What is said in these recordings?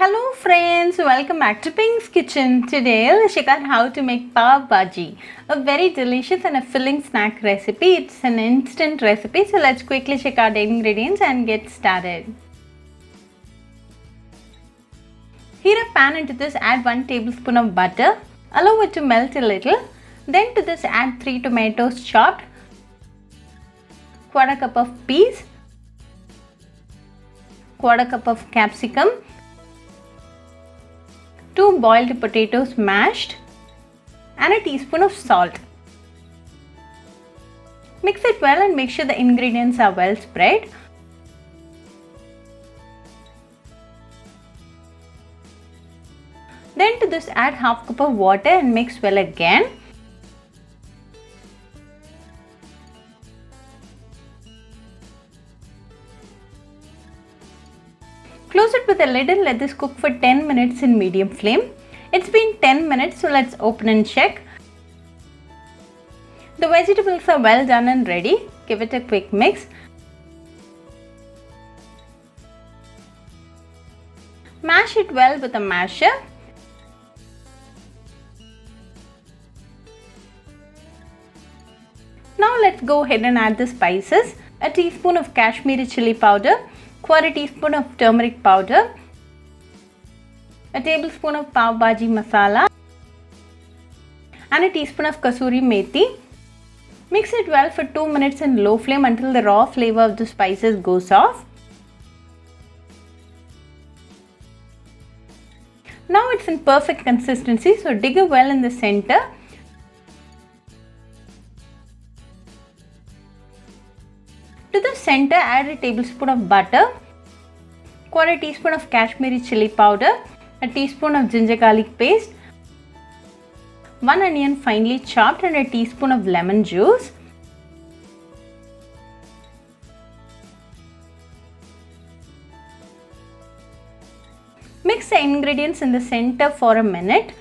Hello friends, welcome back to Pink's Kitchen. Today let's check out how to make Pav Bhaji, a very delicious and a filling snack recipe. It's an instant recipe, so let's quickly check out the ingredients and get started. Heat a pan. Into this add 1 tablespoon of butter. Allow it to melt a little. Then to this add 3 tomatoes chopped, 1/4 cup of peas, 1/4 cup of capsicum, 2 boiled potatoes mashed, and a teaspoon of salt. Mix it well and make sure the ingredients are well spread. Then to this add 1/2 cup of water and mix well again. Close it with a lid and let this cook for 10 minutes in medium flame. It's been 10 minutes, so let's open and check. The vegetables are well done and ready. Give it a quick mix. Mash it well with a masher. Now let's go ahead and add the spices. A teaspoon of Kashmiri chilli powder, 1/4 teaspoon of turmeric powder, a tablespoon of Pav Bhaji masala, and a teaspoon of Kasuri Methi. Mix it well for 2 minutes in low flame until the raw flavor of the spices goes off. Now it's in perfect consistency, so dig a well in the center. To the center add a tablespoon of butter, 1/4 teaspoon of Kashmiri chilli powder, a teaspoon of ginger garlic paste, 1 onion finely chopped, and a teaspoon of lemon juice. Mix the ingredients in the center for a minute.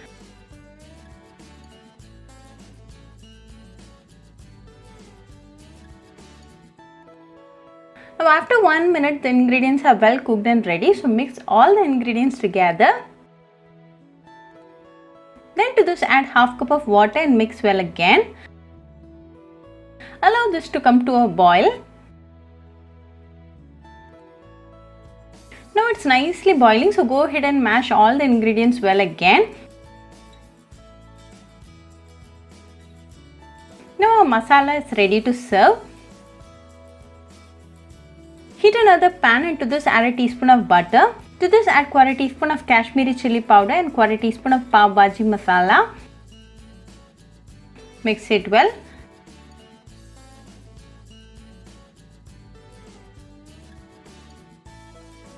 Now after 1 minute, the ingredients are well cooked and ready, so mix all the ingredients together. Then to this add 1/2 cup of water and mix well again. Allow this to come to a boil. Now it's nicely boiling, so go ahead and mash all the ingredients well again. Now our masala is ready to serve. Heat another pan and to this add a teaspoon of butter. To this add 1/4 teaspoon of Kashmiri chilli powder and 1/4 teaspoon of Pav Bhaji masala. Mix it well.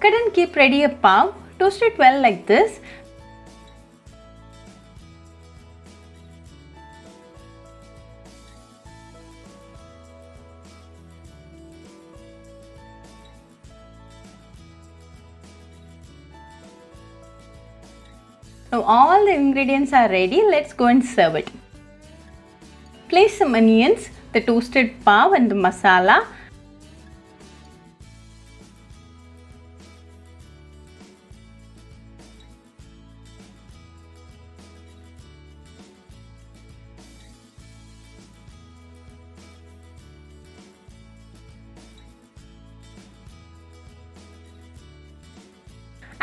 Cut and keep ready a pav. Toast it well like this. Now all the ingredients are ready. Let's go and serve it. Place some onions, the toasted pav, and the masala.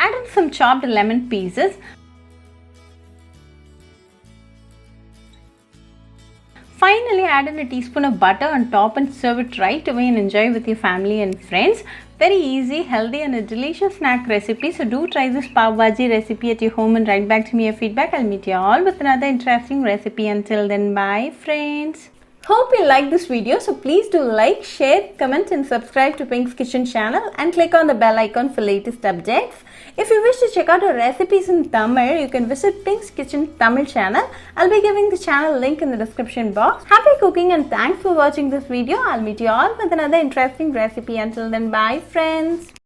Add in some chopped lemon pieces. Finally, add in a teaspoon of butter on top and serve it right away and enjoy with your family and friends. Very easy, healthy, and a delicious snack recipe. So do try this Pav Bhaji recipe at your home and write back to me your feedback. I'll meet you all with another interesting recipe. Until then, bye friends. Hope you like this video, so please do like, share, comment and subscribe to Pink's Kitchen channel and click on the bell icon for latest updates. If you wish to check out our recipes in Tamil, you can visit Pink's Kitchen Tamil channel. I'll be giving the channel link in the description box. Happy cooking and thanks for watching this video. I'll meet you all with another interesting recipe. Until then, bye friends.